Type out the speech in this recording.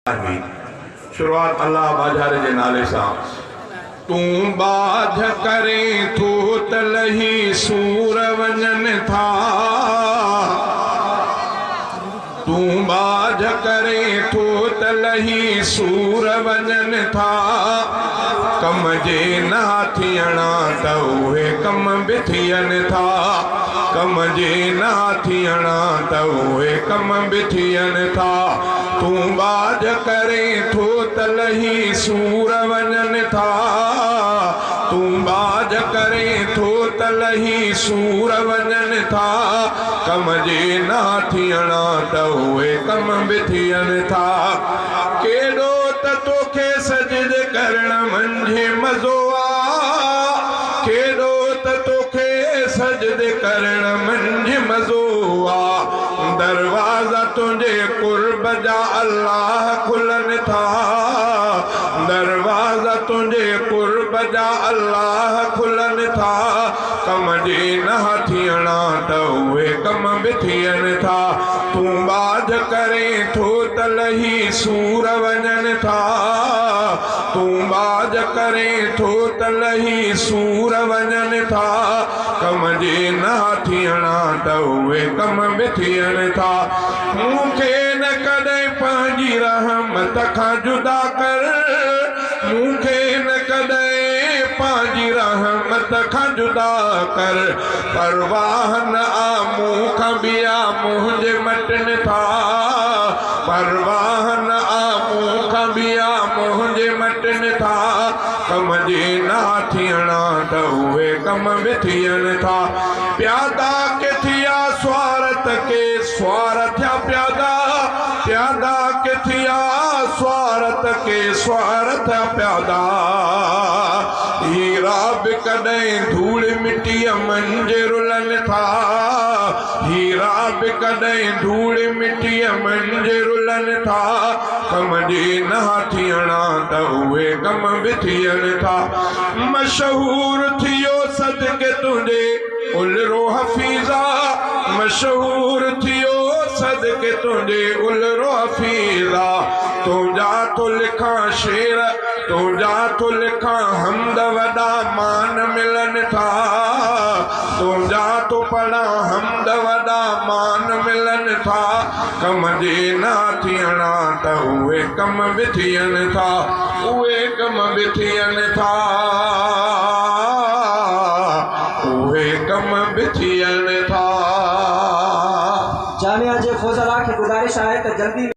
शुरुआत अल्लाह बाजार जे नाले सां। तू बाझ करे थो त लही सूर वञनि था, तू बाझ करे थो त लही सूर वञनि था। कम जे ना थियणा त उहे कम बि थियनि था, कम जे ना थियणा त उहे कम बि थियनि था। तू बाझ करे थो त लही सूर वञनि था, तू बाझ करे थो त लही सूर वञनि था। कम जे ना थियणा त उहे कम बि थियनि था। केॾो त तोखे सजदे करण मंझि मज़ो आ, केॾो त तोखे सजदे करण मंझि मज़ो आ। दरवाज़ा तुंहिंजे क़ुर्ब जा अल्लाह खुलनि था, दरवाज़ा तुंहिंजे क़ुर्ब जा अल्लाह खुलनि था। कम जे न थियणा त उहे कम बि थियनि था। तू बाझ करे थो त लही सूर वञनि था, तू बाझ करे थो त लही सूर वञनि था। कम जे न थियणा त उहे कम बि थियनि था। मूंखे न कॾहिं पंहिंजी रहमत खां जुदा कर, मूंखे न कॾहिं पंहिंजी रहमत खां जुदा कर। परवाह न आ मूंखां ॿिया मुंहिंजे मटनि था, परवाह न आ मूंखां ॿिया मुंहिंजे मटनि था। कम जे ना थियणा त उहे कम बि थियनि था। प्यादा के थिया स्वार्थ के स्वार थिया प्यादा, प्यादा के थिया स्वार्थ के स्वार थिया प्यादा। हीरा बि कॾहिं धूड़ मिटीअ मंझि रुलनि था, हीरा बि कॾहिं धूड़ मिटीअ मंझि रुलनि था। कम जे न थियणा त उहे कम बि थियनि था। मशहूर थियो सदके तुंहिंजे उलरो हफ़ीज़ा, मशहूर थियो सदके तुंहिंजे उलरो हफ़ीज़ा। तुंहिंजा तो लिखां शेर, तुंहिंजा तो लिखां हमद वॾा मान मिलनि था, तुंहिंजा तो पढ़ा हमद वॾा मान मिलनि था। कम जे ना थियणा त उहे कम बि थियनि था, उहे कम बि थियनि था, उहे कम बि थियनि था। जामिया जे फौज़ला खे गुज़ारिश आहे त जल्दी